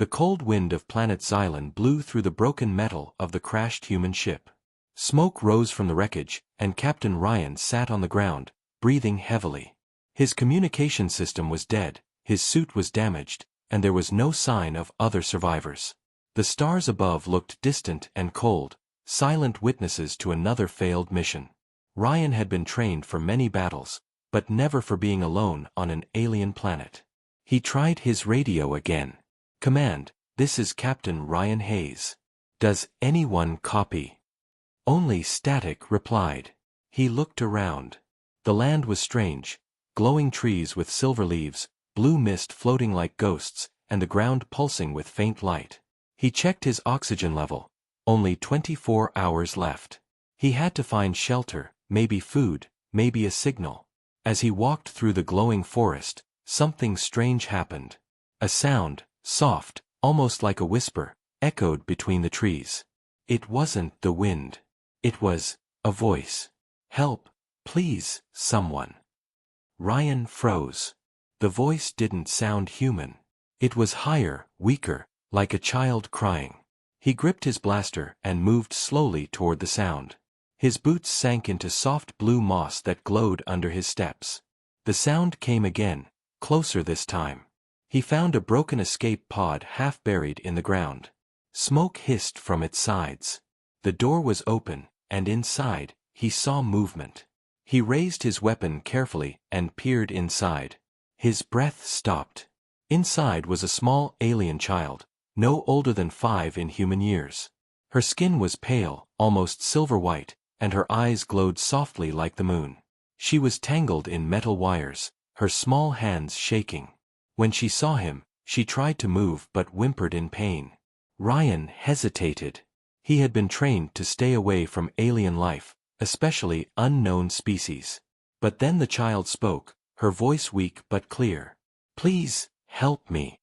The cold wind of planet Xylon blew through the broken metal of the crashed human ship. Smoke rose from the wreckage, and Captain Ryan sat on the ground, breathing heavily. His communication system was dead, his suit was damaged, and there was no sign of other survivors. The stars above looked distant and cold, silent witnesses to another failed mission. Ryan had been trained for many battles, but never for being alone on an alien planet. He tried his radio again. "Command, this is Captain Ryan Hayes. Does anyone copy?" Only static replied. He looked around. The land was strange, glowing trees with silver leaves, blue mist floating like ghosts, and the ground pulsing with faint light. He checked his oxygen level. Only 24 hours left. He had to find shelter, maybe food, maybe a signal. As he walked through the glowing forest, something strange happened. A sound, soft, almost like a whisper, echoed between the trees. It wasn't the wind. It was a voice. "Help, please, someone." Ryan froze. The voice didn't sound human. It was higher, weaker, like a child crying. He gripped his blaster and moved slowly toward the sound. His boots sank into soft blue moss that glowed under his steps. The sound came again, closer this time. He found a broken escape pod half buried in the ground. Smoke hissed from its sides. The door was open, and inside, he saw movement. He raised his weapon carefully and peered inside. His breath stopped. Inside was a small alien child, no older than 5 in human years. Her skin was pale, almost silver white, and her eyes glowed softly like the moon. She was tangled in metal wires, her small hands shaking. When she saw him, she tried to move but whimpered in pain. Ryan hesitated. He had been trained to stay away from alien life, especially unknown species. But then the child spoke, her voice weak but clear. "Please, help me."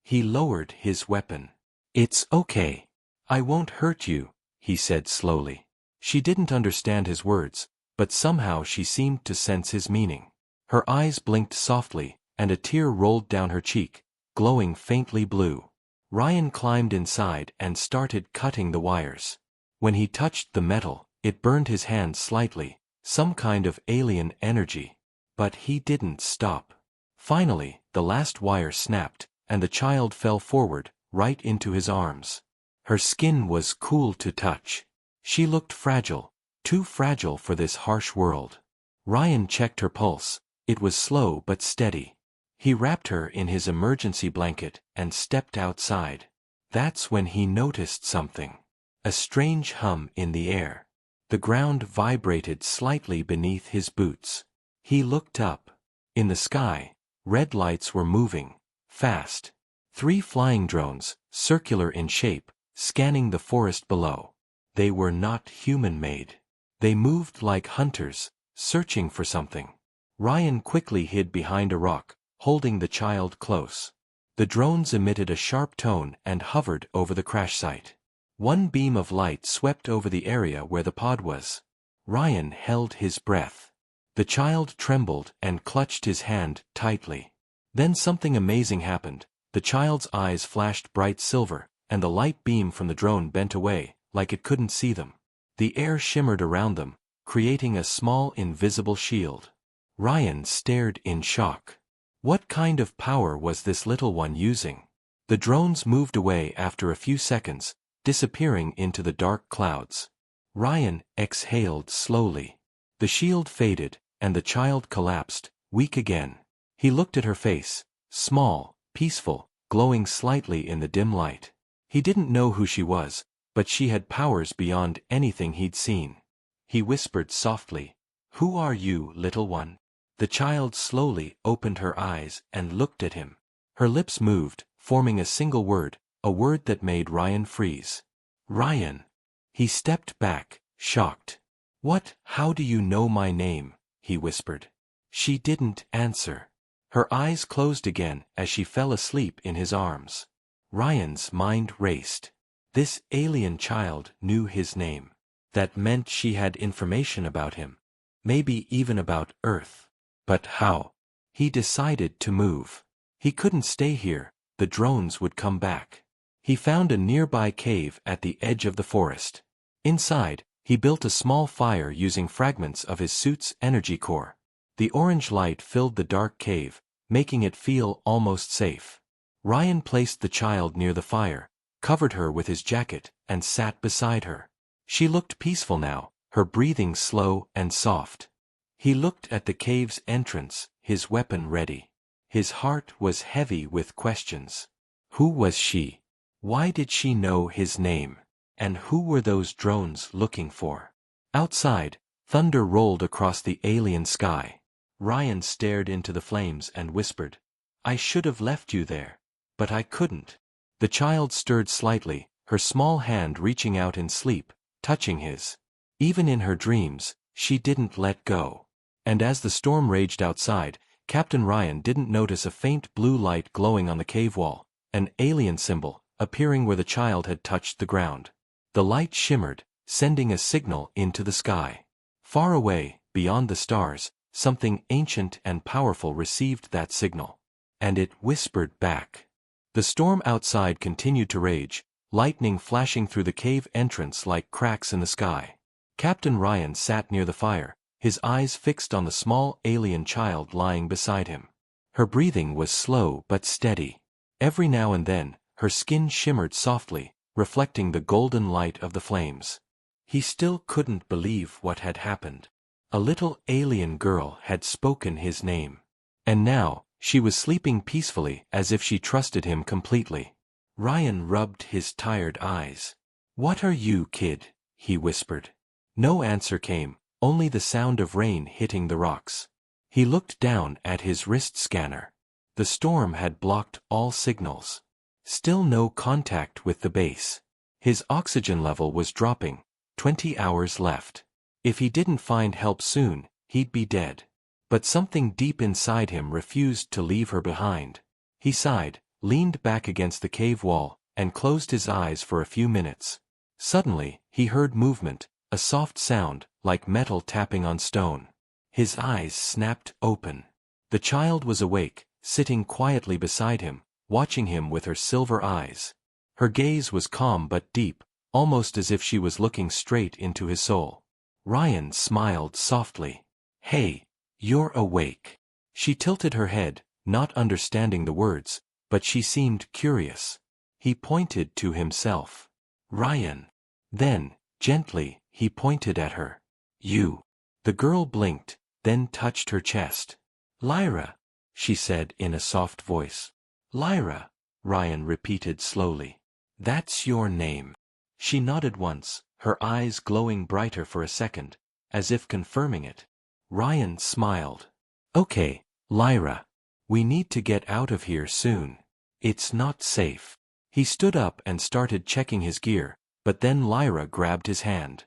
He lowered his weapon. "It's okay. I won't hurt you," he said slowly. She didn't understand his words, but somehow she seemed to sense his meaning. Her eyes blinked softly, and a tear rolled down her cheek, glowing faintly blue. Ryan climbed inside and started cutting the wires. When he touched the metal, it burned his hand slightly, some kind of alien energy. But he didn't stop. Finally, the last wire snapped, and the child fell forward, right into his arms. Her skin was cool to touch. She looked fragile, too fragile for this harsh world. Ryan checked her pulse. It was slow but steady. He wrapped her in his emergency blanket and stepped outside. That's when he noticed something. A strange hum in the air. The ground vibrated slightly beneath his boots. He looked up. In the sky, red lights were moving, fast. 3 flying drones, circular in shape, scanning the forest below. They were not human-made. They moved like hunters, searching for something. Ryan quickly hid behind a rock, holding the child close. The drones emitted a sharp tone and hovered over the crash site. One beam of light swept over the area where the pod was. Ryan held his breath. The child trembled and clutched his hand tightly. Then something amazing happened. The child's eyes flashed bright silver, and the light beam from the drone bent away, like it couldn't see them. The air shimmered around them, creating a small invisible shield. Ryan stared in shock. What kind of power was this little one using? The drones moved away after a few seconds, disappearing into the dark clouds. Ryan exhaled slowly. The shield faded, and the child collapsed, weak again. He looked at her face, small, peaceful, glowing slightly in the dim light. He didn't know who she was, but she had powers beyond anything he'd seen. He whispered softly, "Who are you, little one?" The child slowly opened her eyes and looked at him. Her lips moved, forming a single word, a word that made Ryan freeze. "Ryan." He stepped back, shocked. "What? How do you know my name?" he whispered. She didn't answer. Her eyes closed again as she fell asleep in his arms. Ryan's mind raced. This alien child knew his name. That meant she had information about him. Maybe even about Earth. But how? He decided to move. He couldn't stay here, the drones would come back. He found a nearby cave at the edge of the forest. Inside, he built a small fire using fragments of his suit's energy core. The orange light filled the dark cave, making it feel almost safe. Ryan placed the child near the fire, covered her with his jacket, and sat beside her. She looked peaceful now, her breathing slow and soft. He looked at the cave's entrance, his weapon ready. His heart was heavy with questions. Who was she? Why did she know his name? And who were those drones looking for? Outside, thunder rolled across the alien sky. Ryan stared into the flames and whispered, "I should have left you there. But I couldn't." The child stirred slightly, her small hand reaching out in sleep, touching his. Even in her dreams, she didn't let go. And as the storm raged outside, Captain Ryan didn't notice a faint blue light glowing on the cave wall, an alien symbol, appearing where the child had touched the ground. The light shimmered, sending a signal into the sky. Far away, beyond the stars, something ancient and powerful received that signal. And it whispered back. The storm outside continued to rage, lightning flashing through the cave entrance like cracks in the sky. Captain Ryan sat near the fire, his eyes fixed on the small alien child lying beside him. Her breathing was slow but steady. Every now and then, her skin shimmered softly, reflecting the golden light of the flames. He still couldn't believe what had happened. A little alien girl had spoken his name. And now, she was sleeping peacefully as if she trusted him completely. Ryan rubbed his tired eyes. "What are you, kid?" he whispered. No answer came, only the sound of rain hitting the rocks. He looked down at his wrist scanner. The storm had blocked all signals. Still no contact with the base. His oxygen level was dropping, 20 hours left. If he didn't find help soon, he'd be dead. But something deep inside him refused to leave her behind. He sighed, leaned back against the cave wall, and closed his eyes for a few minutes. Suddenly, he heard movement, a soft sound, like metal tapping on stone. His eyes snapped open. The child was awake, sitting quietly beside him, watching him with her silver eyes. Her gaze was calm but deep, almost as if she was looking straight into his soul. Ryan smiled softly. "Hey, you're awake." She tilted her head, not understanding the words, but she seemed curious. He pointed to himself. "Ryan." Then, gently, he pointed at her. "You." The girl blinked, then touched her chest. "Lyra," she said in a soft voice. "Lyra," Ryan repeated slowly. "That's your name." She nodded once, her eyes glowing brighter for a second, as if confirming it. Ryan smiled. "Okay, Lyra. We need to get out of here soon. It's not safe." He stood up and started checking his gear, but then Lyra grabbed his hand.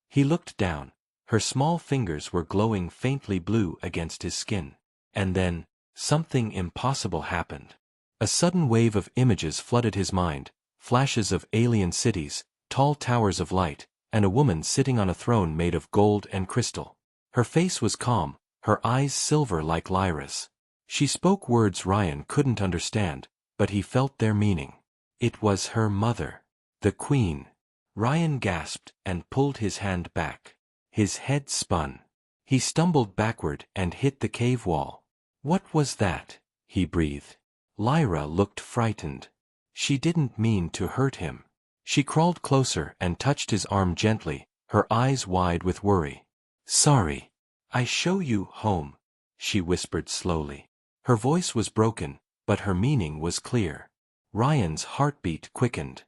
He looked down. Her small fingers were glowing faintly blue against his skin. And then, something impossible happened. A sudden wave of images flooded his mind, flashes of alien cities, tall towers of light, and a woman sitting on a throne made of gold and crystal. Her face was calm, her eyes silver like Lyra's. She spoke words Ryan couldn't understand, but he felt their meaning. It was her mother, the queen. Ryan gasped and pulled his hand back. His head spun. He stumbled backward and hit the cave wall. "What was that?" he breathed. Lyra looked frightened. She didn't mean to hurt him. She crawled closer and touched his arm gently, her eyes wide with worry. "Sorry. I show you home," she whispered slowly. Her voice was broken, but her meaning was clear. Ryan's heartbeat quickened.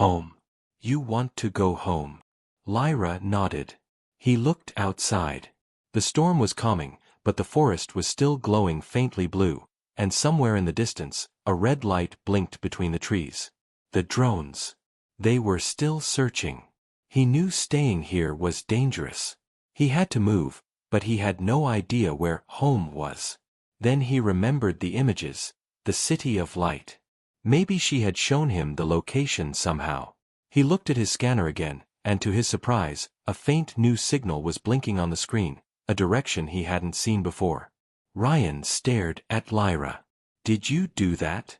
"Home. You want to go home." Lyra nodded. He looked outside. The storm was calming, but the forest was still glowing faintly blue, and somewhere in the distance, a red light blinked between the trees. The drones. They were still searching. He knew staying here was dangerous. He had to move, but he had no idea where home was. Then he remembered the images, the city of light. Maybe she had shown him the location somehow. He looked at his scanner again, and to his surprise, a faint new signal was blinking on the screen, a direction he hadn't seen before. Ryan stared at Lyra. "Did you do that?"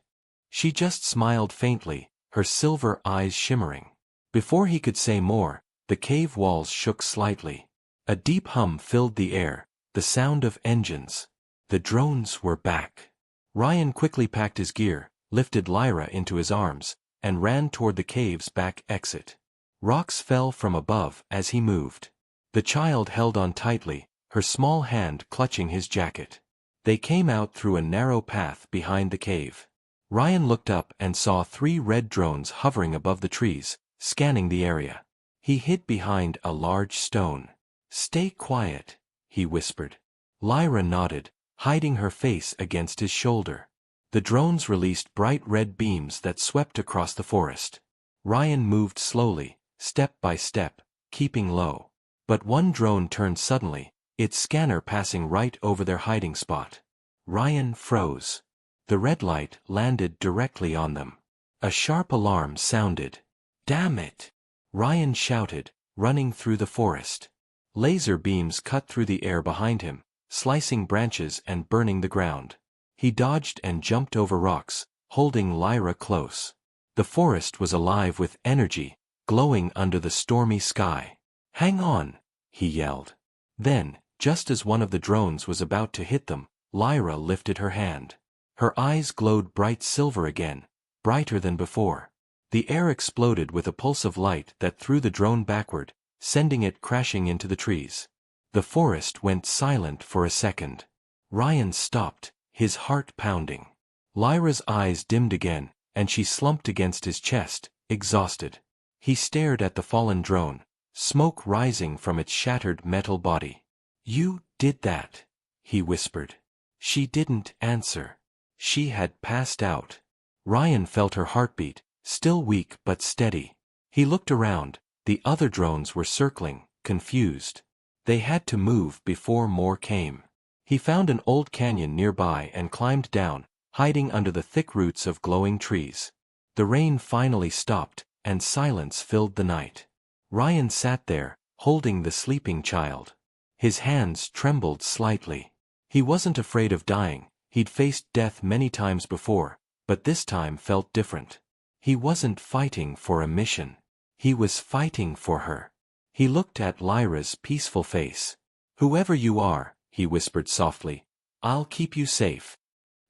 She just smiled faintly, her silver eyes shimmering. Before he could say more, the cave walls shook slightly. A deep hum filled the air, the sound of engines. The drones were back. Ryan quickly packed his gear, lifted Lyra into his arms, and ran toward the cave's back exit. Rocks fell from above as he moved. The child held on tightly, her small hand clutching his jacket. They came out through a narrow path behind the cave. Ryan looked up and saw 3 red drones hovering above the trees, scanning the area. He hid behind a large stone. "Stay quiet," he whispered. Lyra nodded, hiding her face against his shoulder. The drones released bright red beams that swept across the forest. Ryan moved slowly, step by step, keeping low. But one drone turned suddenly, its scanner passing right over their hiding spot. Ryan froze. The red light landed directly on them. A sharp alarm sounded. "Damn it!" Ryan shouted, running through the forest. Laser beams cut through the air behind him, slicing branches and burning the ground. He dodged and jumped over rocks, holding Lyra close. The forest was alive with energy, glowing under the stormy sky. "Hang on!" he yelled. Then, just as one of the drones was about to hit them, Lyra lifted her hand. Her eyes glowed bright silver again, brighter than before. The air exploded with a pulse of light that threw the drone backward, sending it crashing into the trees. The forest went silent for a second. Ryan stopped, his heart pounding. Lyra's eyes dimmed again, and she slumped against his chest, exhausted. He stared at the fallen drone, smoke rising from its shattered metal body. "You did that," he whispered. She didn't answer. She had passed out. Ryan felt her heartbeat, still weak but steady. He looked around, the other drones were circling, confused. They had to move before more came. He found an old canyon nearby and climbed down, hiding under the thick roots of glowing trees. The rain finally stopped, and silence filled the night. Ryan sat there, holding the sleeping child. His hands trembled slightly. He wasn't afraid of dying, he'd faced death many times before, but this time felt different. He wasn't fighting for a mission. He was fighting for her. He looked at Lyra's peaceful face. "Whoever you are," he whispered softly, "I'll keep you safe."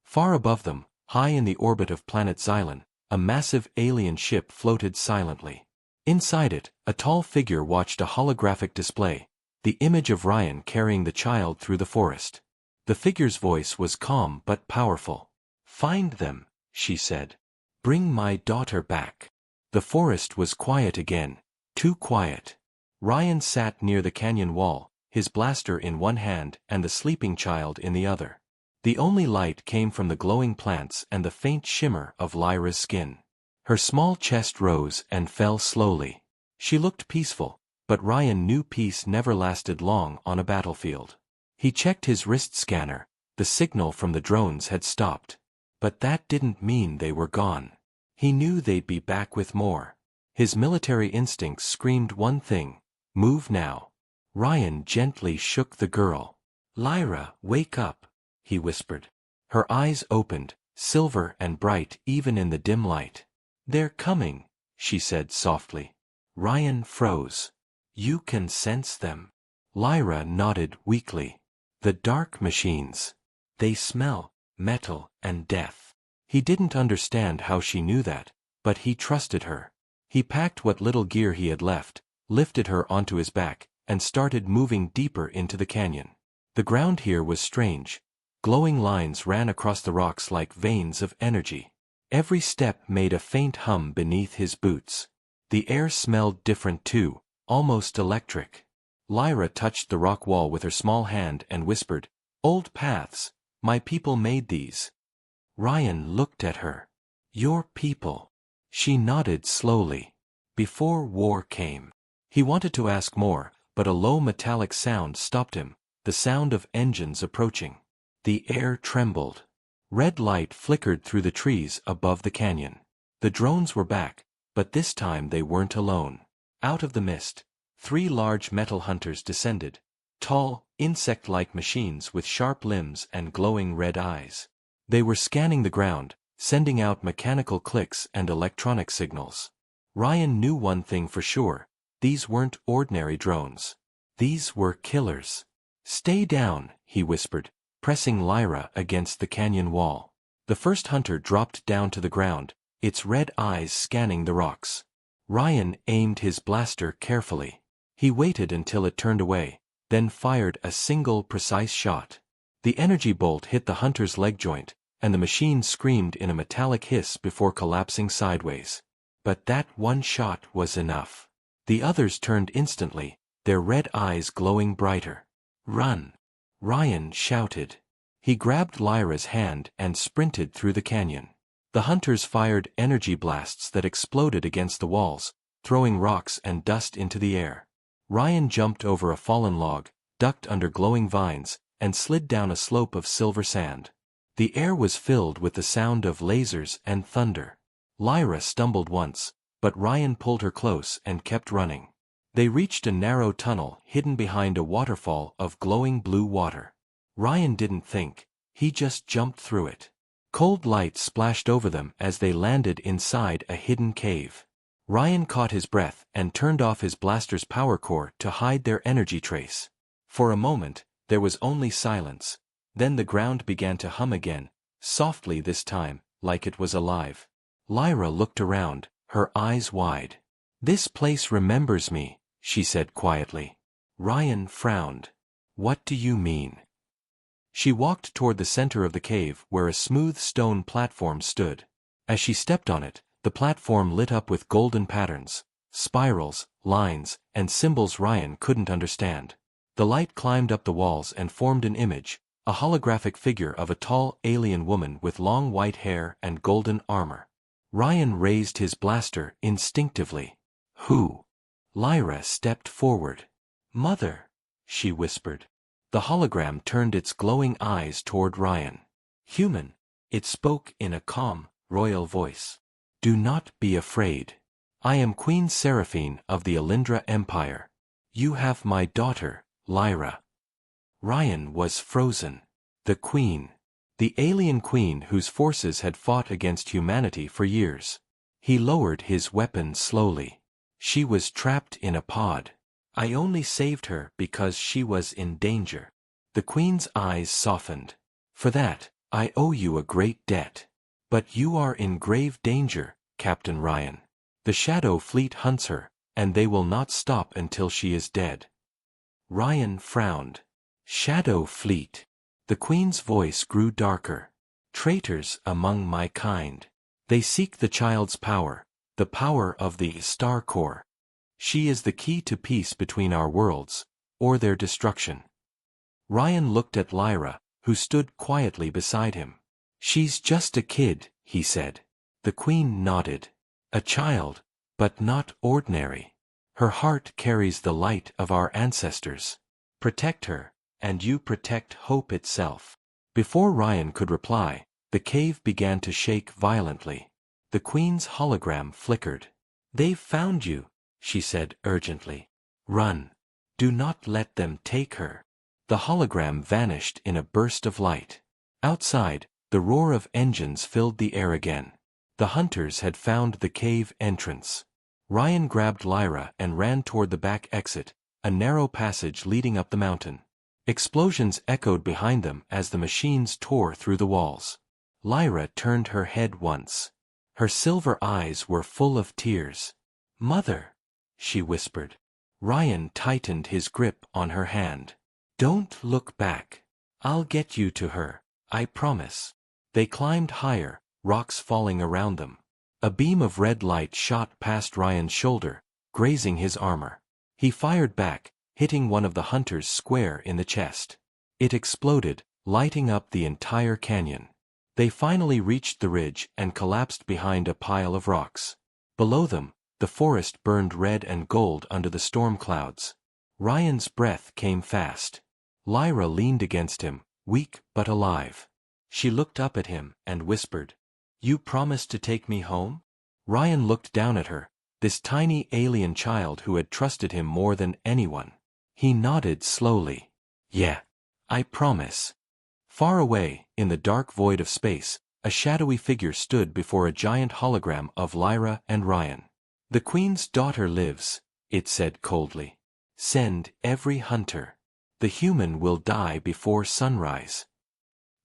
Far above them, high in the orbit of planet Xylon, a massive alien ship floated silently. Inside it, a tall figure watched a holographic display, the image of Ryan carrying the child through the forest. The figure's voice was calm but powerful. "Find them," she said. "Bring my daughter back." The forest was quiet again, too quiet. Ryan sat near the canyon wall, his blaster in one hand and the sleeping child in the other. The only light came from the glowing plants and the faint shimmer of Lyra's skin. Her small chest rose and fell slowly. She looked peaceful, but Ryan knew peace never lasted long on a battlefield. He checked his wrist scanner, the signal from the drones had stopped. But that didn't mean they were gone. He knew they'd be back with more. His military instincts screamed one thing: move now. Ryan gently shook the girl. "Lyra, wake up," he whispered. Her eyes opened, silver and bright even in the dim light. "They're coming," she said softly. Ryan froze. "You can sense them." Lyra nodded weakly. "The dark machines. They smell metal and death." He didn't understand how she knew that, but he trusted her. He packed what little gear he had left, lifted her onto his back, and started moving deeper into the canyon. The ground here was strange. Glowing lines ran across the rocks like veins of energy. Every step made a faint hum beneath his boots. The air smelled different too, almost electric. Lyra touched the rock wall with her small hand and whispered, "Old paths, my people made these." Ryan looked at her. "Your people." She nodded slowly. "Before war came." He wanted to ask more, but a low metallic sound stopped him, the sound of engines approaching. The air trembled. Red light flickered through the trees above the canyon. The drones were back, but this time they weren't alone. Out of the mist, 3 large metal hunters descended, tall, insect-like machines with sharp limbs and glowing red eyes. They were scanning the ground, sending out mechanical clicks and electronic signals. Ryan knew one thing for sure: these weren't ordinary drones. These were killers. "Stay down," he whispered, pressing Lyra against the canyon wall. The first hunter dropped down to the ground, its red eyes scanning the rocks. Ryan aimed his blaster carefully. He waited until it turned away, then fired a single precise shot. The energy bolt hit the hunter's leg joint, and the machine screamed in a metallic hiss before collapsing sideways. But that one shot was enough. The others turned instantly, their red eyes glowing brighter. "Run!" Ryan shouted. He grabbed Lyra's hand and sprinted through the canyon. The hunters fired energy blasts that exploded against the walls, throwing rocks and dust into the air. Ryan jumped over a fallen log, ducked under glowing vines, and slid down a slope of silver sand. The air was filled with the sound of lasers and thunder. Lyra stumbled once, but Ryan pulled her close and kept running. They reached a narrow tunnel hidden behind a waterfall of glowing blue water. Ryan didn't think, he just jumped through it. Cold light splashed over them as they landed inside a hidden cave. Ryan caught his breath and turned off his blaster's power core to hide their energy trace. For a moment, there was only silence. Then the ground began to hum again, softly this time, like it was alive. Lyra looked around, her eyes wide. "This place remembers me," she said quietly. Ryan frowned. "What do you mean?" She walked toward the center of the cave where a smooth stone platform stood. As she stepped on it, the platform lit up with golden patterns, spirals, lines, and symbols Ryan couldn't understand. The light climbed up the walls and formed an image, a holographic figure of a tall alien woman with long white hair and golden armor. Ryan raised his blaster instinctively. "Who?" Lyra stepped forward. "Mother," she whispered. The hologram turned its glowing eyes toward Ryan. "Human," it spoke in a calm, royal voice. "Do not be afraid. I am Queen Seraphine of the Alindra Empire. You have my daughter, Lyra." Ryan was frozen. The queen. The alien queen whose forces had fought against humanity for years. He lowered his weapon slowly. She was trapped in a pod. "I only saved her because she was in danger." The queen's eyes softened. "For that, I owe you a great debt. But you are in grave danger, Captain Ryan. The Shadow Fleet hunts her, and they will not stop until she is dead." Ryan frowned. "Shadow Fleet." The queen's voice grew darker. "Traitors among my kind. They seek the child's power, the power of the Star Core. She is the key to peace between our worlds, or their destruction." Ryan looked at Lyra, who stood quietly beside him. "She's just a kid," he said. The queen nodded. "A child, but not ordinary. Her heart carries the light of our ancestors. Protect her, and you protect hope itself." Before Ryan could reply, the cave began to shake violently. The queen's hologram flickered. "They've found you," she said urgently. "Run. Do not let them take her." The hologram vanished in a burst of light. Outside, the roar of engines filled the air again. The hunters had found the cave entrance. Ryan grabbed Lyra and ran toward the back exit, a narrow passage leading up the mountain. Explosions echoed behind them as the machines tore through the walls. Lyra turned her head once. Her silver eyes were full of tears. "Mother," she whispered. Ryan tightened his grip on her hand. "Don't look back. I'll get you to her, I promise." They climbed higher, rocks falling around them. A beam of red light shot past Ryan's shoulder, grazing his armor. He fired back, hitting one of the hunters square in the chest. It exploded, lighting up the entire canyon. They finally reached the ridge and collapsed behind a pile of rocks. Below them, the forest burned red and gold under the storm clouds. Ryan's breath came fast. Lyra leaned against him, weak but alive. She looked up at him and whispered, "You promised to take me home?" Ryan looked down at her, this tiny alien child who had trusted him more than anyone. He nodded slowly. "Yeah, I promise." Far away, in the dark void of space, A shadowy figure stood before a giant hologram of Lyra and Ryan. "The Queen's daughter lives," it said coldly. "Send every hunter. The human will die before sunrise."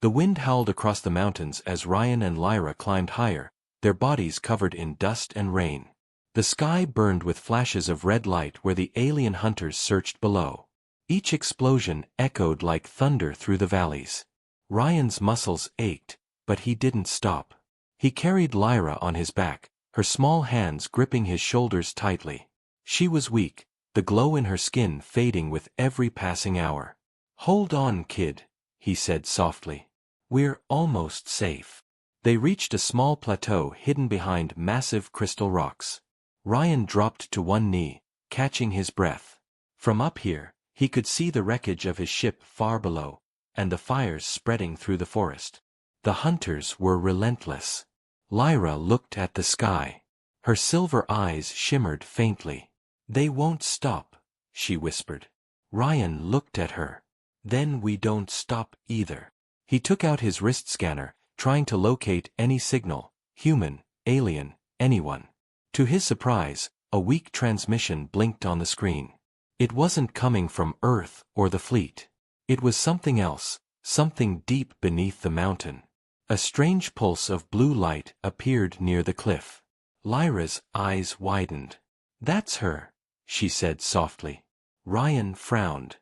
The wind howled across the mountains as Ryan and Lyra climbed higher, their bodies covered in dust and rain. The sky burned with flashes of red light where the alien hunters searched below. Each explosion echoed like thunder through the valleys. Ryan's muscles ached, but he didn't stop. He carried Lyra on his back, her small hands gripping his shoulders tightly. She was weak, the glow in her skin fading with every passing hour. "Hold on, kid," he said softly. "We're almost safe." They reached a small plateau hidden behind massive crystal rocks. Ryan dropped to one knee, catching his breath. From up here, he could see the wreckage of his ship far below, and the fires spreading through the forest. The hunters were relentless. Lyra looked at the sky. Her silver eyes shimmered faintly. "They won't stop," she whispered. Ryan looked at her. "Then we don't stop either." He took out his wrist scanner, trying to locate any signal, human, alien, anyone. To his surprise, a weak transmission blinked on the screen. It wasn't coming from Earth or the fleet. It was something else, something deep beneath the mountain. A strange pulse of blue light appeared near the cliff. Lyra's eyes widened. "That's her," she said softly. Ryan frowned.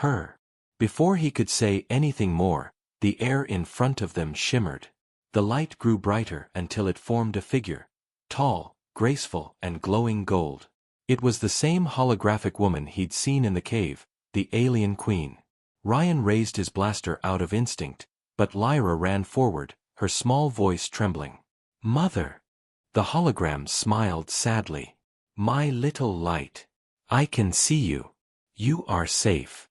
"Her." Before he could say anything more, the air in front of them shimmered. The light grew brighter until it formed a figure, tall, graceful, and glowing gold. It was the same holographic woman he'd seen in the cave, the alien queen. Ryan raised his blaster out of instinct, but Lyra ran forward, her small voice trembling. "Mother!" The hologram smiled sadly. "My little light. I can see you. You are safe."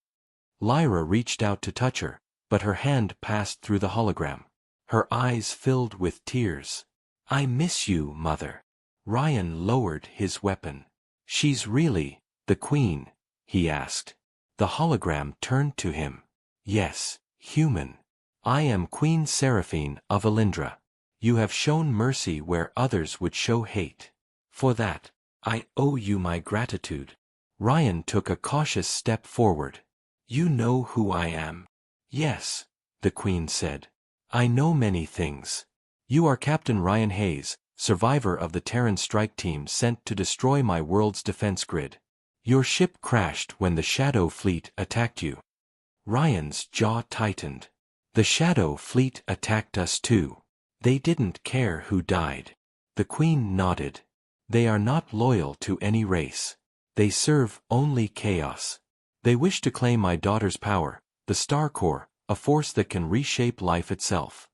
Lyra reached out to touch her, but her hand passed through the hologram. Her eyes filled with tears. "I miss you, Mother." Ryan lowered his weapon. "She's really the Queen?" he asked. The hologram turned to him. "Yes, human. I am Queen Seraphine of Alindra. You have shown mercy where others would show hate. For that, I owe you my gratitude." Ryan took a cautious step forward. "You know who I am?" "Yes," the Queen said. "I know many things. You are Captain Ryan Hayes, survivor of the Terran strike team sent to destroy my world's defense grid. Your ship crashed when the Shadow Fleet attacked you." Ryan's jaw tightened. "The Shadow Fleet attacked us too. They didn't care who died." The Queen nodded. "They are not loyal to any race. They serve only chaos. They wish to claim my daughter's power, the Star Core, a force that can reshape life itself."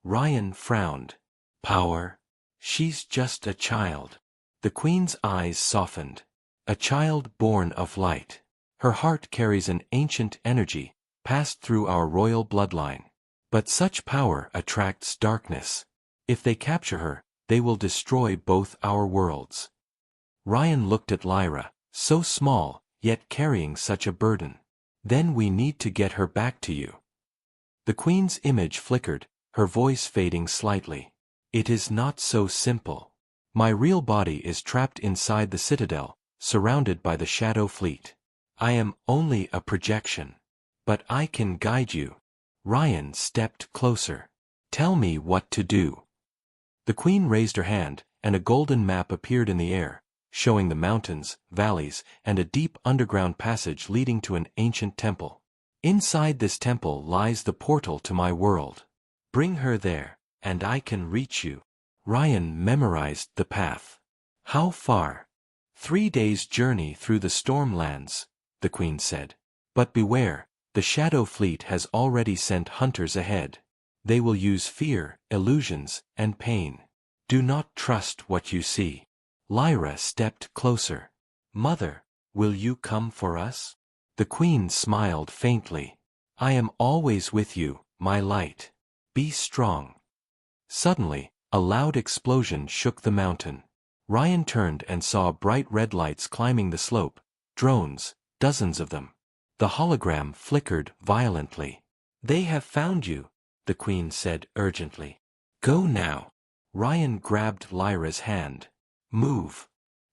Ryan frowned. "Power? She's just a child." The Queen's eyes softened. "A child born of light. Her heart carries an ancient energy, passed through our royal bloodline. But such power attracts darkness. If they capture her, they will destroy both our worlds." Ryan looked at Lyra, so small, yet carrying such a burden. "Then we need to get her back to you." The Queen's image flickered, her voice fading slightly. "It is not so simple. My real body is trapped inside the Citadel, surrounded by the Shadow Fleet. I am only a projection. But I can guide you." Ryan stepped closer. "Tell me what to do." The Queen raised her hand, and a golden map appeared in the air, showing the mountains, valleys, and a deep underground passage leading to an ancient temple. "Inside this temple lies the portal to my world. Bring her there, and I can reach you." Ryan memorized the path. "How far?" 3 days' journey through the Stormlands," the Queen said. "But beware, the Shadow Fleet has already sent hunters ahead. They will use fear, illusions, and pain. Do not trust what you see." Lyra stepped closer. "Mother, will you come for us?" The Queen smiled faintly. "I am always with you, my light. Be strong." Suddenly, a loud explosion shook the mountain. Ryan turned and saw bright red lights climbing the slope, drones, dozens of them. The hologram flickered violently. "They have found you," the Queen said urgently. Go now. Ryan grabbed Lyra's hand. Move.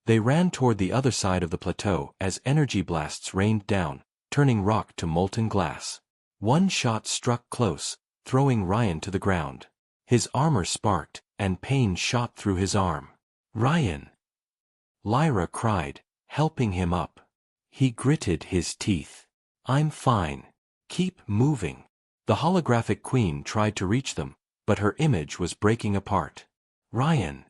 They ran toward the other side of the plateau as energy blasts rained down, turning rock to molten glass. One shot struck close, throwing Ryan to the ground. His armor sparked, and pain shot through his arm. Ryan! Lyra cried, helping him up. He gritted his teeth. I'm fine. Keep moving. The holographic queen tried to reach them, but her image was breaking apart. Ryan!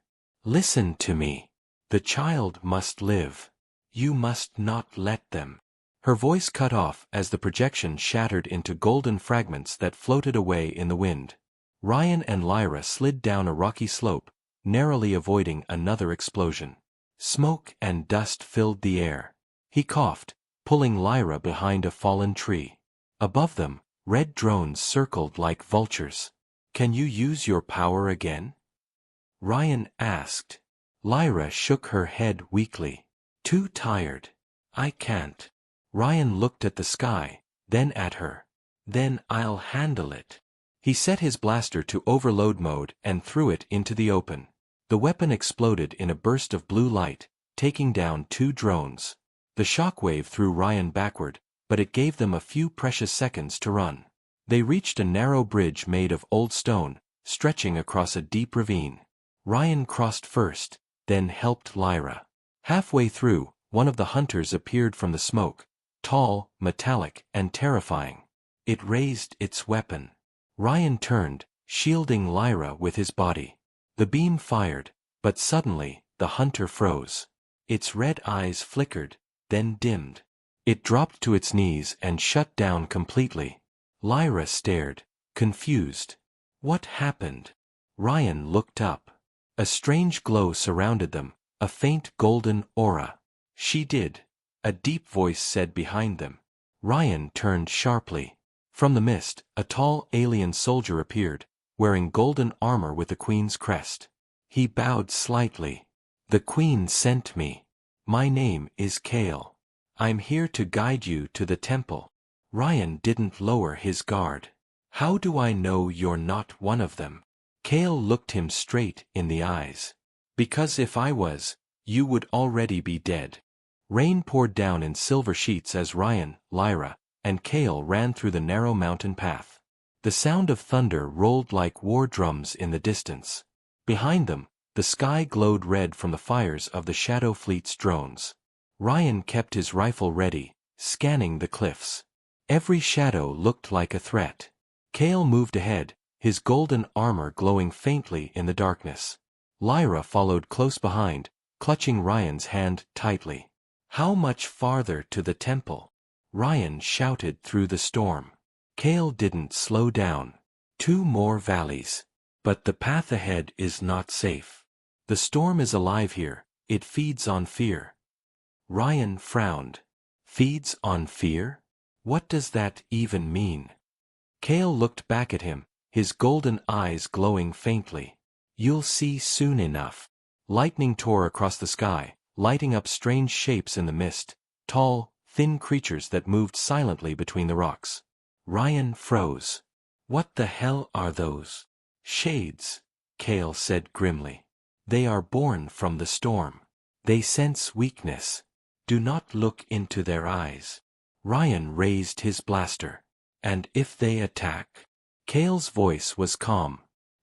Listen to me. The child must live. You must not let them. Her voice cut off as the projection shattered into golden fragments that floated away in the wind. Ryan and Lyra slid down a rocky slope, narrowly avoiding another explosion. Smoke and dust filled the air. He coughed, pulling Lyra behind a fallen tree. Above them, red drones circled like vultures. Can you use your power again? Ryan asked. Lyra shook her head weakly. Too tired. I can't. Ryan looked at the sky, then at her. Then I'll handle it. He set his blaster to overload mode and threw it into the open. The weapon exploded in a burst of blue light, taking down 2 drones. The shockwave threw Ryan backward, but it gave them a few precious seconds to run. They reached a narrow bridge made of old stone, stretching across a deep ravine. Ryan crossed first, then helped Lyra. Halfway through, one of the hunters appeared from the smoke, tall, metallic, and terrifying. It raised its weapon. Ryan turned, shielding Lyra with his body. The beam fired, but suddenly, the hunter froze. Its red eyes flickered, then dimmed. It dropped to its knees and shut down completely. Lyra stared, confused. What happened? Ryan looked up. A strange glow surrounded them, a faint golden aura. She did. A deep voice said behind them. Ryan turned sharply. From the mist, a tall alien soldier appeared, wearing golden armor with the queen's crest. He bowed slightly. The queen sent me. My name is Kale. I'm here to guide you to the temple. Ryan didn't lower his guard. How do I know you're not one of them? Kale looked him straight in the eyes. Because if I was, you would already be dead. Rain poured down in silver sheets as Ryan, Lyra, and Kale ran through the narrow mountain path. The sound of thunder rolled like war drums in the distance. Behind them, the sky glowed red from the fires of the Shadow Fleet's drones. Ryan kept his rifle ready, scanning the cliffs. Every shadow looked like a threat. Kale moved ahead, his golden armor glowing faintly in the darkness. Lyra followed close behind, clutching Ryan's hand tightly. How much farther to the temple? Ryan shouted through the storm. Kale didn't slow down. 2 more valleys. But the path ahead is not safe. The storm is alive here, it feeds on fear. Ryan frowned. Feeds on fear? What does that even mean? Kale looked back at him, his golden eyes glowing faintly. You'll see soon enough. Lightning tore across the sky, lighting up strange shapes in the mist, tall, thin creatures that moved silently between the rocks. Ryan froze. What the hell are those? Shades, Kale said grimly. They are born from the storm. They sense weakness. Do not look into their eyes. Ryan raised his blaster. And if they attack? Kale's voice was calm.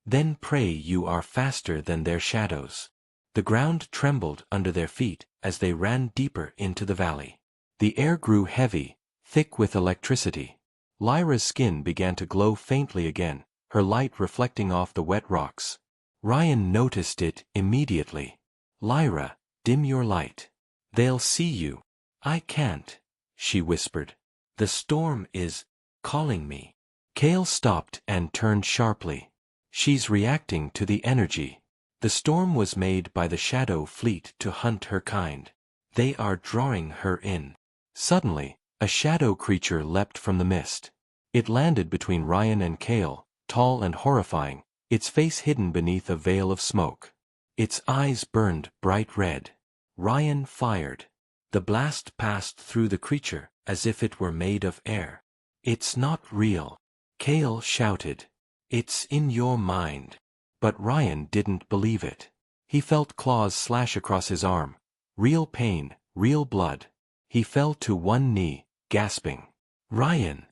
Then pray you are faster than their shadows. The ground trembled under their feet as they ran deeper into the valley. The air grew heavy, thick with electricity. Lyra's skin began to glow faintly again, her light reflecting off the wet rocks. Ryan noticed it immediately. Lyra, dim your light. They'll see you. I can't, she whispered. The storm is calling me. Kale stopped and turned sharply. She's reacting to the energy. The storm was made by the Shadow Fleet to hunt her kind. They are drawing her in. Suddenly, a shadow creature leapt from the mist. It landed between Ryan and Kale, tall and horrifying, its face hidden beneath a veil of smoke. Its eyes burned bright red. Ryan fired. The blast passed through the creature, as if it were made of air. It's not real. Kale shouted. It's in your mind. But Ryan didn't believe it. He felt claws slash across his arm. Real pain, real blood. He fell to one knee, gasping. "Ryan!"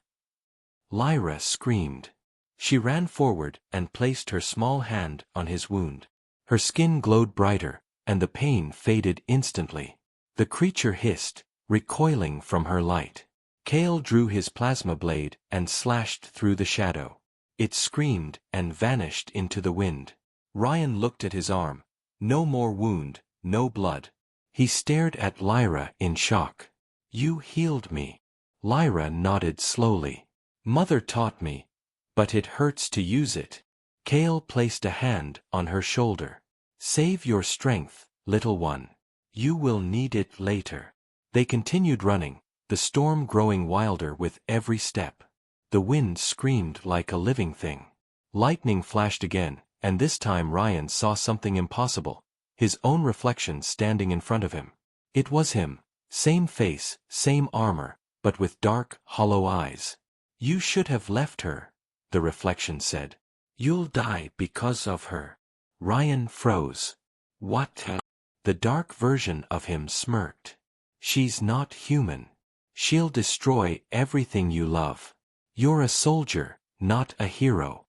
Lyra screamed. She ran forward and placed her small hand on his wound. Her skin glowed brighter, and the pain faded instantly. The creature hissed, recoiling from her light. Cale drew his plasma blade and slashed through the shadow. It screamed and vanished into the wind. Ryan looked at his arm. No more wound, no blood. He stared at Lyra in shock. "You healed me." Lyra nodded slowly. "Mother taught me, but it hurts to use it." Cale placed a hand on her shoulder. "Save your strength, little one. You will need it later." They continued running, the storm growing wilder with every step. The wind screamed like a living thing. Lightning flashed again, and this time Ryan saw something impossible. His own reflection standing in front of him. It was him, same face, same armor, but with dark, hollow eyes. "You should have left her," the reflection said. "You'll die because of her." Ryan froze. "What?" The dark version of him smirked. "She's not human. She'll destroy everything you love. You're a soldier, not a hero."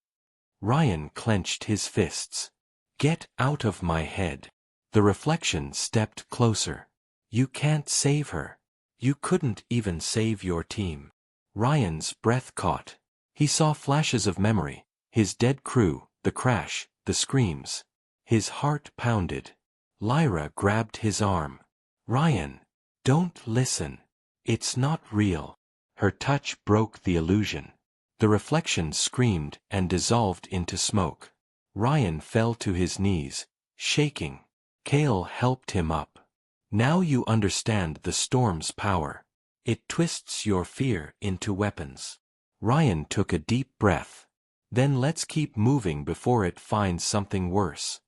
Ryan clenched his fists. "Get out of my head." The reflection stepped closer. "You can't save her. You couldn't even save your team." Ryan's breath caught. He saw flashes of memory, his dead crew, the crash, the screams. His heart pounded. Lyra grabbed his arm. "Ryan, don't listen. It's not real." Her touch broke the illusion. The reflection screamed and dissolved into smoke. Ryan fell to his knees, shaking. Cale helped him up. "Now you understand the storm's power. It twists your fear into weapons." Ryan took a deep breath. "Then let's keep moving before it finds something worse."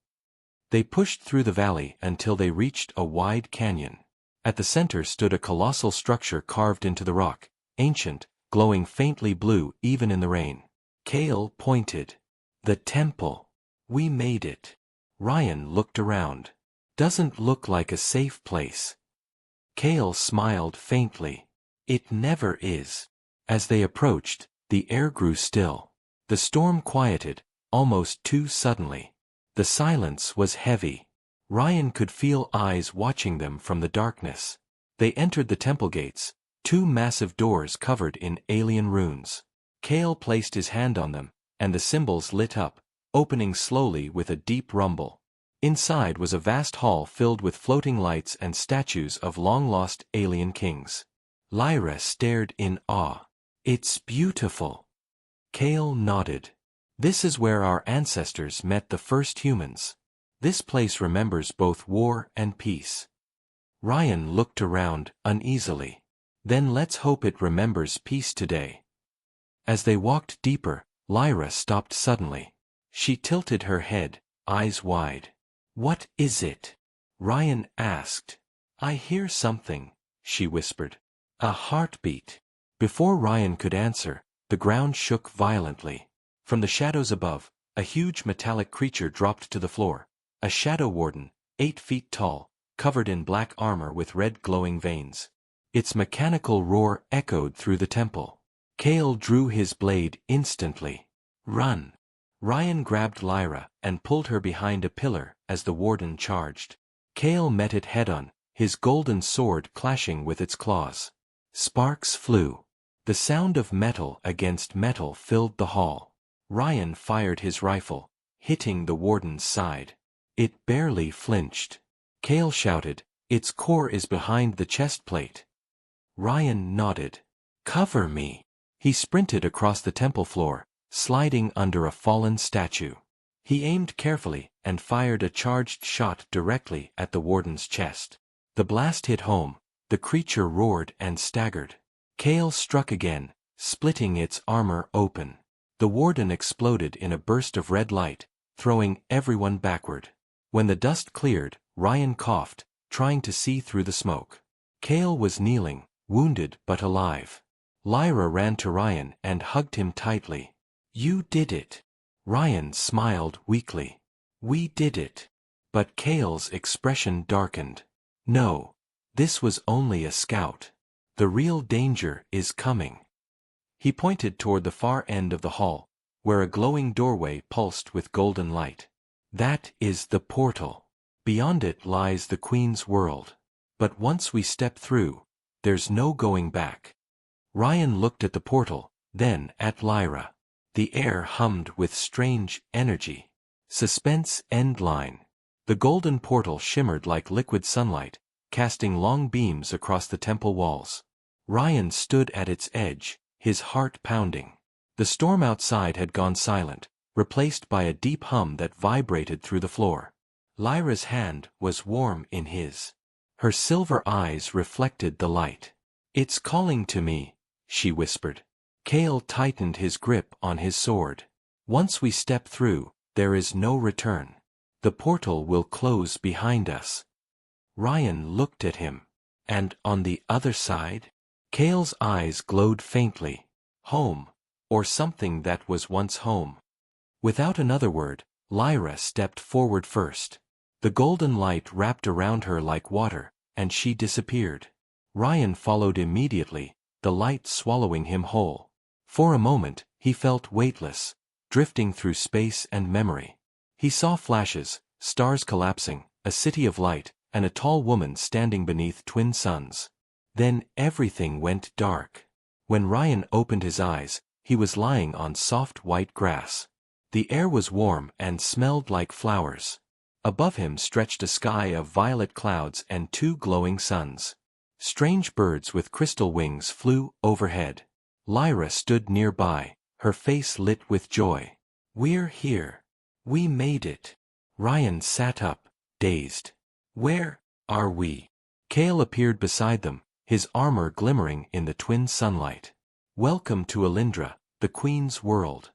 They pushed through the valley until they reached a wide canyon. At the center stood a colossal structure carved into the rock, ancient, glowing faintly blue even in the rain. Cale pointed. "The temple. We made it." Ryan looked around. "Doesn't look like a safe place." Cale smiled faintly. "It never is." As they approached, the air grew still. The storm quieted, almost too suddenly. The silence was heavy. Ryan could feel eyes watching them from the darkness. They entered the temple gates, two massive doors covered in alien runes. Cale placed his hand on them, and the symbols lit up, opening slowly with a deep rumble. Inside was a vast hall filled with floating lights and statues of long-lost alien kings. Lyra stared in awe. "It's beautiful." Cale nodded. "This is where our ancestors met the first humans. This place remembers both war and peace." Ryan looked around uneasily. "Then let's hope it remembers peace today." As they walked deeper, Lyra stopped suddenly. She tilted her head, eyes wide. "What is it?" Ryan asked. "I hear something," she whispered. "A heartbeat." Before Ryan could answer, the ground shook violently. From the shadows above, a huge metallic creature dropped to the floor. A shadow warden, 8 feet tall, covered in black armor with red glowing veins. Its mechanical roar echoed through the temple. Cale drew his blade instantly. "Run!" Ryan grabbed Lyra and pulled her behind a pillar as the warden charged. Cale met it head-on, his golden sword clashing with its claws. Sparks flew. The sound of metal against metal filled the hall. Ryan fired his rifle, hitting the warden's side. It barely flinched. Cale shouted, "Its core is behind the chest plate." Ryan nodded. "Cover me." He sprinted across the temple floor, sliding under a fallen statue. He aimed carefully and fired a charged shot directly at the warden's chest. The blast hit home, the creature roared and staggered. Cale struck again, splitting its armor open. The warden exploded in a burst of red light, throwing everyone backward. When the dust cleared, Ryan coughed, trying to see through the smoke. Cale was kneeling, wounded but alive. Lyra ran to Ryan and hugged him tightly. "You did it." Ryan smiled weakly. We did it. But Kale's expression darkened. No. This was only a scout. The real danger is coming. He pointed toward the far end of the hall, where a glowing doorway pulsed with golden light. That is the portal. Beyond it lies the Queen's world. But once we step through, there's no going back. Ryan looked at the portal, then at Lyra. The air hummed with strange energy. Suspense end line. The golden portal shimmered like liquid sunlight, casting long beams across the temple walls. Ryan stood at its edge, his heart pounding. The storm outside had gone silent, replaced by a deep hum that vibrated through the floor. Lyra's hand was warm in his. Her silver eyes reflected the light. "It's calling to me," she whispered. Kale tightened his grip on his sword. "Once we step through, there is no return. The portal will close behind us." Ryan looked at him. "And on the other side?" Kale's eyes glowed faintly. "Home. Or something that was once home." Without another word, Lyra stepped forward first. The golden light wrapped around her like water, and she disappeared. Ryan followed immediately, the light swallowing him whole. For a moment, he felt weightless, drifting through space and memory. He saw flashes, stars collapsing, a city of light, and a tall woman standing beneath twin suns. Then everything went dark. When Ryan opened his eyes, he was lying on soft white grass. The air was warm and smelled like flowers. Above him stretched a sky of violet clouds and two glowing suns. Strange birds with crystal wings flew overhead. Lyra stood nearby, her face lit with joy. "We're here. We made it." Ryan sat up, dazed. "Where are we?" Kale appeared beside them, his armor glimmering in the twin sunlight. "Welcome to Alindra, the Queen's world."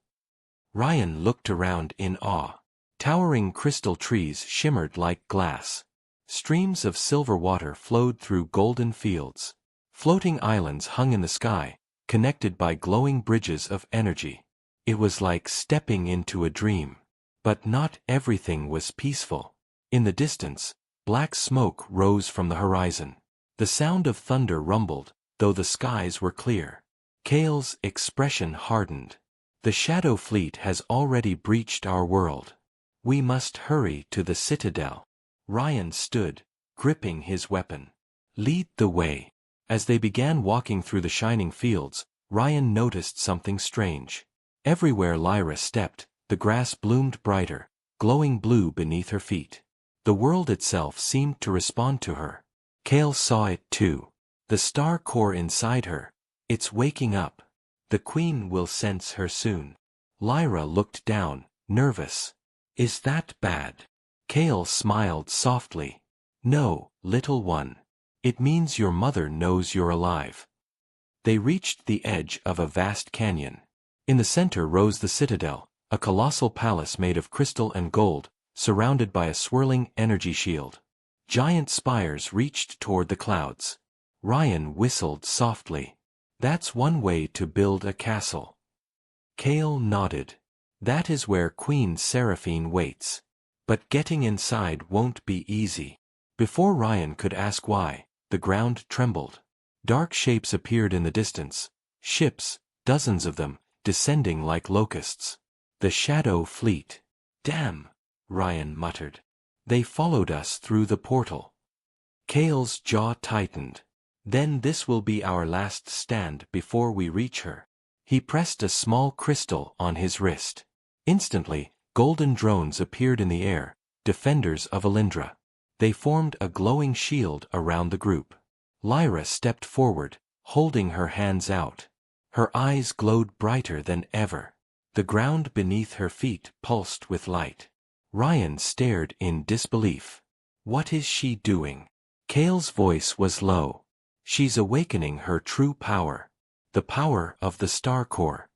Ryan looked around in awe. Towering crystal trees shimmered like glass. Streams of silver water flowed through golden fields. Floating islands hung in the sky, connected by glowing bridges of energy. It was like stepping into a dream. But not everything was peaceful. In the distance, black smoke rose from the horizon. The sound of thunder rumbled, though the skies were clear. Kale's expression hardened. "The Shadow Fleet has already breached our world. We must hurry to the Citadel." Ryan stood, gripping his weapon. "Lead the way." As they began walking through the shining fields, Ryan noticed something strange. Everywhere Lyra stepped, the grass bloomed brighter, glowing blue beneath her feet. The world itself seemed to respond to her. Kale saw it too. The star core inside her. "It's waking up. The Queen will sense her soon." Lyra looked down, nervous. "Is that bad?" Kale smiled softly. "No, little one. It means your mother knows you're alive." They reached the edge of a vast canyon. In the center rose the Citadel, a colossal palace made of crystal and gold, surrounded by a swirling energy shield. Giant spires reached toward the clouds. Ryan whistled softly. "That's one way to build a castle." Kale nodded. "That is where Queen Seraphine waits. But getting inside won't be easy." Before Ryan could ask why, the ground trembled. Dark shapes appeared in the distance. Ships, dozens of them, descending like locusts. "The Shadow Fleet." "Damn," Ryan muttered. "They followed us through the portal." Kale's jaw tightened. "Then this will be our last stand before we reach her." He pressed a small crystal on his wrist. Instantly, golden drones appeared in the air, defenders of Alindra. They formed a glowing shield around the group. Lyra stepped forward, holding her hands out. Her eyes glowed brighter than ever. The ground beneath her feet pulsed with light. Ryan stared in disbelief. "What is she doing?" Kale's voice was low. "She's awakening her true power. The power of the star core."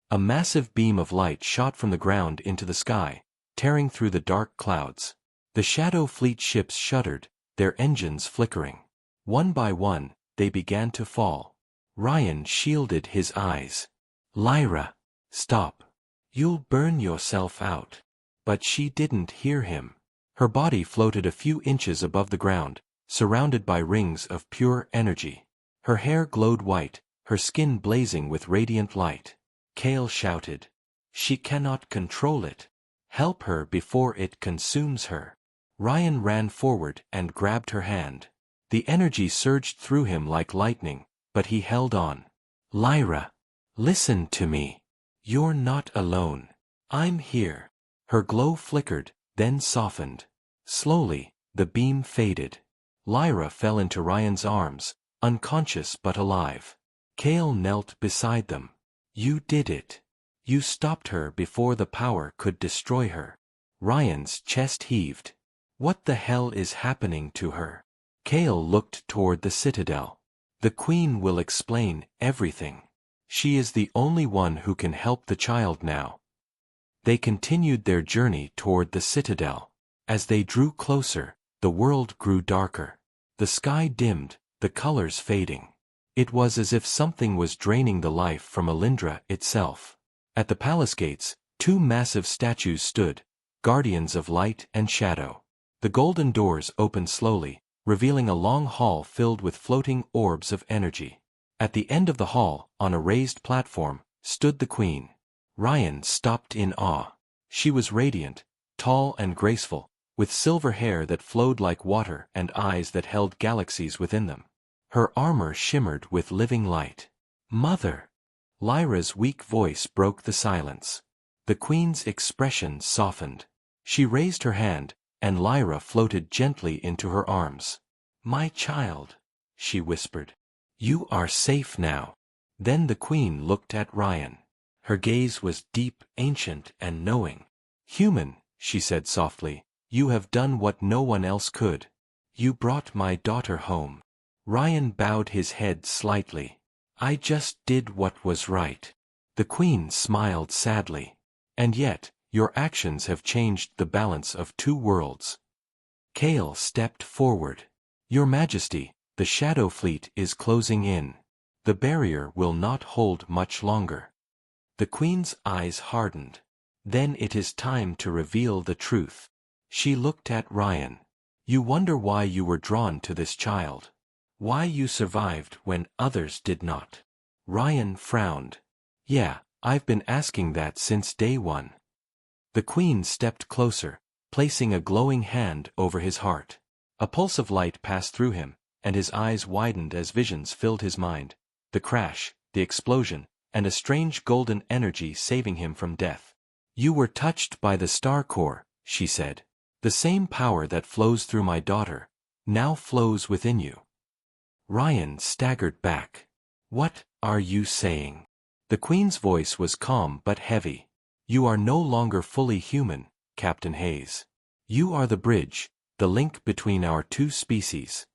A massive beam of light shot from the ground into the sky, tearing through the dark clouds. The Shadow Fleet ships shuddered, their engines flickering. One by one, they began to fall. Ryan shielded his eyes. "Lyra, stop. You'll burn yourself out." But she didn't hear him. Her body floated a few inches above the ground, surrounded by rings of pure energy. Her hair glowed white, her skin blazing with radiant light. Kale shouted, "She cannot control it. Help her before it consumes her." Ryan ran forward and grabbed her hand. The energy surged through him like lightning, but he held on. "Lyra, listen to me. You're not alone. I'm here." Her glow flickered, then softened. Slowly, the beam faded. Lyra fell into Ryan's arms, unconscious but alive. Kale knelt beside them. "You did it. You stopped her before the power could destroy her." Ryan's chest heaved. "What the hell is happening to her?" Kale looked toward the citadel. "The Queen will explain everything. She is the only one who can help the child now." They continued their journey toward the citadel. As they drew closer, the world grew darker. The sky dimmed, the colors fading. It was as if something was draining the life from Alindra itself. At the palace gates, two massive statues stood, guardians of light and shadow. The golden doors opened slowly, revealing a long hall filled with floating orbs of energy. At the end of the hall, on a raised platform, stood the Queen. Ryan stopped in awe. She was radiant, tall and graceful, with silver hair that flowed like water and eyes that held galaxies within them. Her armor shimmered with living light. "Mother!" Lyra's weak voice broke the silence. The Queen's expression softened. She raised her hand, and Lyra floated gently into her arms. "My child," she whispered. "You are safe now." Then the Queen looked at Ryan. Her gaze was deep, ancient, and knowing. "Human," she said softly, "you have done what no one else could. You brought my daughter home." Ryan bowed his head slightly. "I just did what was right." The Queen smiled sadly. "And yet, your actions have changed the balance of two worlds." Kale stepped forward. "Your Majesty, the Shadow Fleet is closing in. The barrier will not hold much longer." The Queen's eyes hardened. "Then it is time to reveal the truth." She looked at Ryan. "You wonder why you were drawn to this child? Why you survived when others did not?" Ryan frowned. "Yeah, I've been asking that since day one." The Queen stepped closer, placing a glowing hand over his heart. A pulse of light passed through him, and his eyes widened as visions filled his mind. The crash, the explosion, and a strange golden energy saving him from death. "You were touched by the star core," she said. "The same power that flows through my daughter now flows within you." Ryan staggered back. "What are you saying?" The Queen's voice was calm but heavy. "You are no longer fully human, Captain Hayes. You are the bridge, the link between our two species."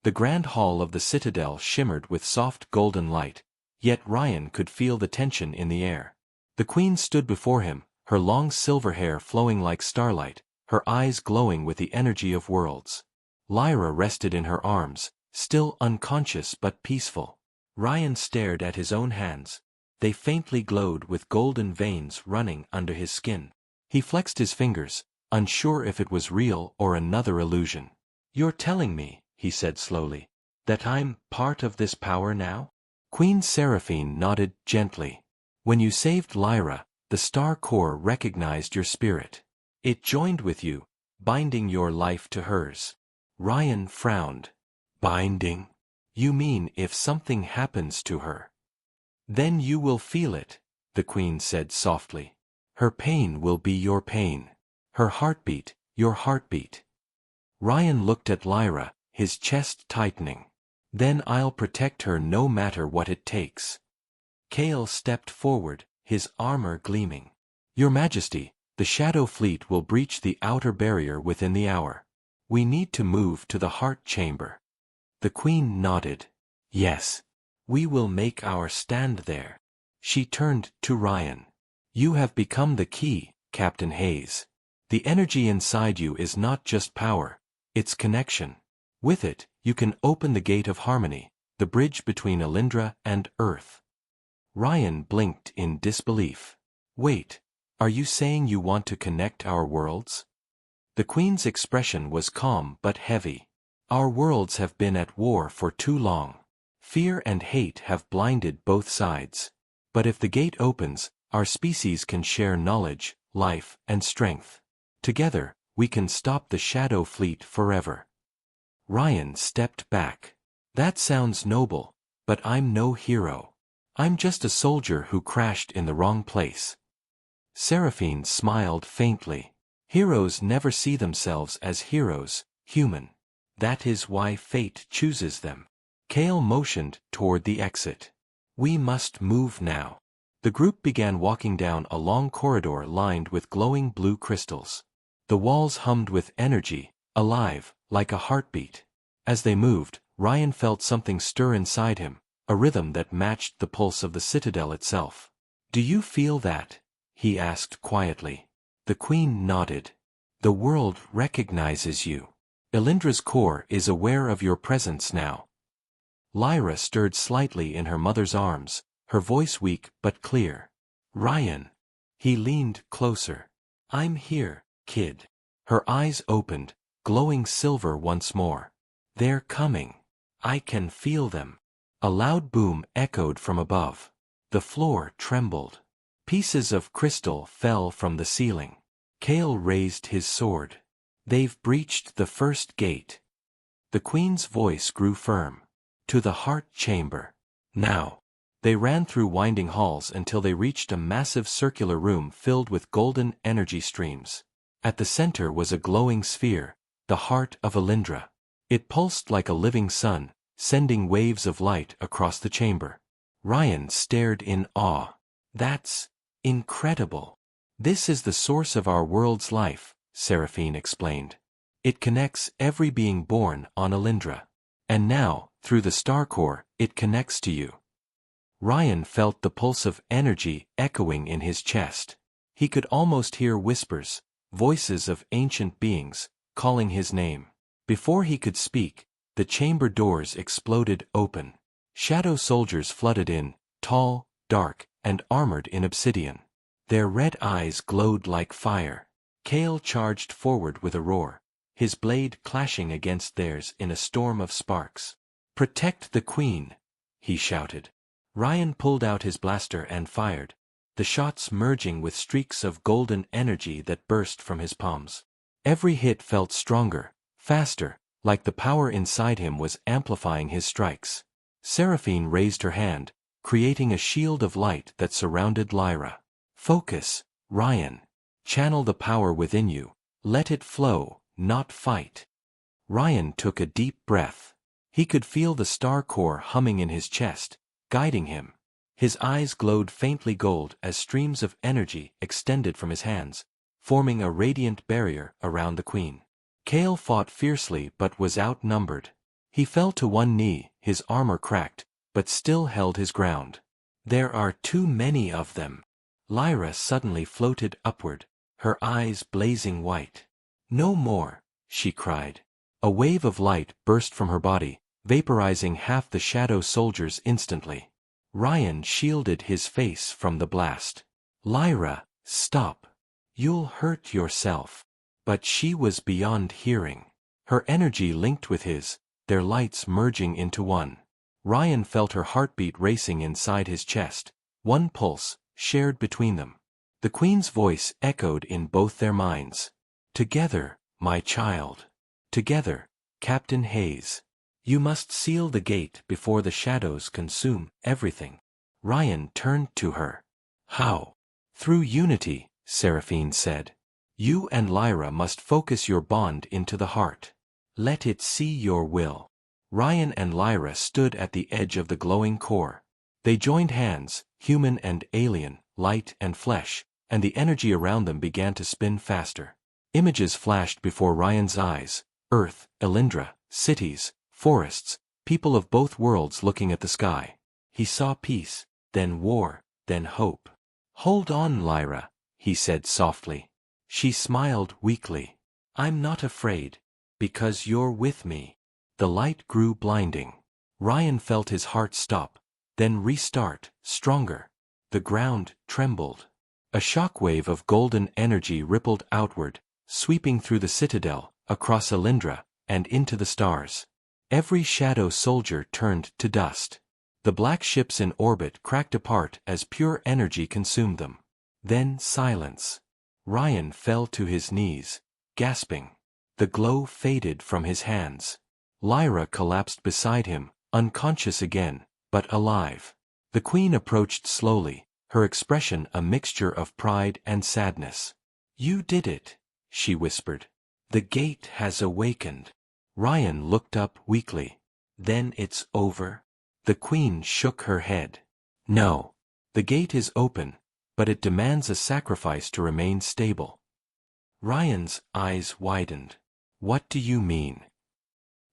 The grand hall of the citadel shimmered with soft golden light, yet Ryan could feel the tension in the air. The Queen stood before him, her long silver hair flowing like starlight, her eyes glowing with the energy of worlds. Lyra rested in her arms, still unconscious but peaceful. Ryan stared at his own hands. They faintly glowed with golden veins running under his skin. He flexed his fingers, unsure if it was real or another illusion. "You're telling me," he said slowly, "that I'm part of this power now?" Queen Seraphine nodded gently. "When you saved Lyra, the Star Core recognized your spirit. It joined with you, binding your life to hers." Ryan frowned. "Binding? You mean if something happens to her?" "Then you will feel it," the Queen said softly. "Her pain will be your pain. Her heartbeat, your heartbeat." Ryan looked at Lyra, his chest tightening. "Then I'll protect her no matter what it takes." Kale stepped forward, his armor gleaming. "Your Majesty, the Shadow Fleet will breach the outer barrier within the hour. We need to move to the heart chamber." The Queen nodded. "Yes. We will make our stand there." She turned to Ryan. "You have become the key, Captain Hayes. The energy inside you is not just power, it's connection. With it, you can open the gate of harmony, the bridge between Alindra and Earth." Ryan blinked in disbelief. "Wait, Are you saying you want to connect our worlds? The Queen's expression was calm but heavy. Our worlds have been at war for too long. Fear and hate have blinded both sides. But if the gate opens, our species can share knowledge, life, and strength. Together, we can stop the Shadow Fleet forever. Ryan stepped back. That sounds noble, but I'm no hero. I'm just a soldier who crashed in the wrong place. Seraphine smiled faintly. Heroes never see themselves as heroes, human. That is why fate chooses them. Kale motioned toward the exit. We must move now. The group began walking down a long corridor lined with glowing blue crystals. The walls hummed with energy, alive, like a heartbeat. As they moved, Ryan felt something stir inside him, a rhythm that matched the pulse of the citadel itself. Do you feel that? He asked quietly. The Queen nodded. The world recognizes you. Elindra's core is aware of your presence now. Lyra stirred slightly in her mother's arms, her voice weak but clear. Ryan. He leaned closer. I'm here, kid. Her eyes opened, glowing silver once more. They're coming. I can feel them. A loud boom echoed from above. The floor trembled. Pieces of crystal fell from the ceiling. Kale raised his sword. They've breached the first gate. The Queen's voice grew firm. To the heart chamber. Now. They ran through winding halls until they reached a massive circular room filled with golden energy streams. At the center was a glowing sphere, the heart of Elindra. It pulsed like a living sun, sending waves of light across the chamber. Ryan stared in awe. That's incredible. This is the source of our world's life, Seraphine explained. It connects every being born on Elindra. And now, through the star core, it connects to you. Ryan felt the pulse of energy echoing in his chest. He could almost hear whispers, voices of ancient beings, calling his name. Before he could speak, the chamber doors exploded open. Shadow soldiers flooded in, tall, dark, and armored in obsidian. Their red eyes glowed like fire. Kale charged forward with a roar, his blade clashing against theirs in a storm of sparks. Protect the Queen, he shouted. Ryan pulled out his blaster and fired, the shots merging with streaks of golden energy that burst from his palms. Every hit felt stronger, faster, like the power inside him was amplifying his strikes. Seraphine raised her hand, creating a shield of light that surrounded Lyra. Focus, Ryan. Channel the power within you. Let it flow, not fight. Ryan took a deep breath. He could feel the star core humming in his chest, guiding him. His eyes glowed faintly gold as streams of energy extended from his hands, forming a radiant barrier around the Queen. Kale fought fiercely but was outnumbered. He fell to one knee, his armor cracked, but still held his ground. There are too many of them. Lyra suddenly floated upward, her eyes blazing white. No more, she cried. A wave of light burst from her body, vaporizing half the shadow soldiers instantly. Ryan shielded his face from the blast. Lyra, stop. You'll hurt yourself. But she was beyond hearing. Her energy linked with his, their lights merging into one. Ryan felt her heartbeat racing inside his chest, one pulse, shared between them. The Queen's voice echoed in both their minds. Together, my child. Together, Captain Hayes. You must seal the gate before the shadows consume everything. Ryan turned to her. How? Through unity, Seraphine said. You and Lyra must focus your bond into the heart. Let it see your will. Ryan and Lyra stood at the edge of the glowing core. They joined hands, human and alien, light and flesh, and the energy around them began to spin faster. Images flashed before Ryan's eyes: Earth, Elindra, cities, forests, people of both worlds looking at the sky. He saw peace, then war, then hope. Hold on, Lyra, he said softly. She smiled weakly. I'm not afraid, because you're with me. The light grew blinding. Ryan felt his heart stop, then restart, stronger. The ground trembled. A shockwave of golden energy rippled outward, sweeping through the citadel, across Alindra, and into the stars. Every shadow soldier turned to dust. The black ships in orbit cracked apart as pure energy consumed them. Then silence. Ryan fell to his knees, gasping. The glow faded from his hands. Lyra collapsed beside him, unconscious again, but alive. The Queen approached slowly, her expression a mixture of pride and sadness. "You did it," she whispered. "The gate has awakened." Ryan looked up weakly. "Then it's over?" The Queen shook her head. "No. The gate is open, but it demands a sacrifice to remain stable." Ryan's eyes widened. "What do you mean?"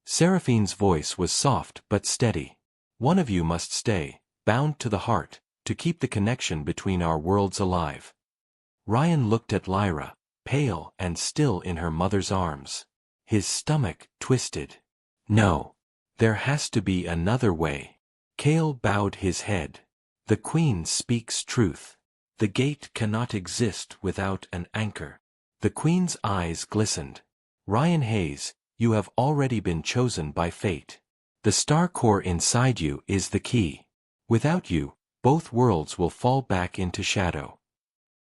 Seraphine's voice was soft but steady. "One of you must stay, bound to the heart, to keep the connection between our worlds alive." Ryan looked at Lyra, pale and still in her mother's arms. His stomach twisted. "No. There has to be another way." Kale bowed his head. "The Queen speaks truth. The gate cannot exist without an anchor." The Queen's eyes glistened. "Ryan Hayes, you have already been chosen by fate. The star core inside you is the key. Without you, both worlds will fall back into shadow."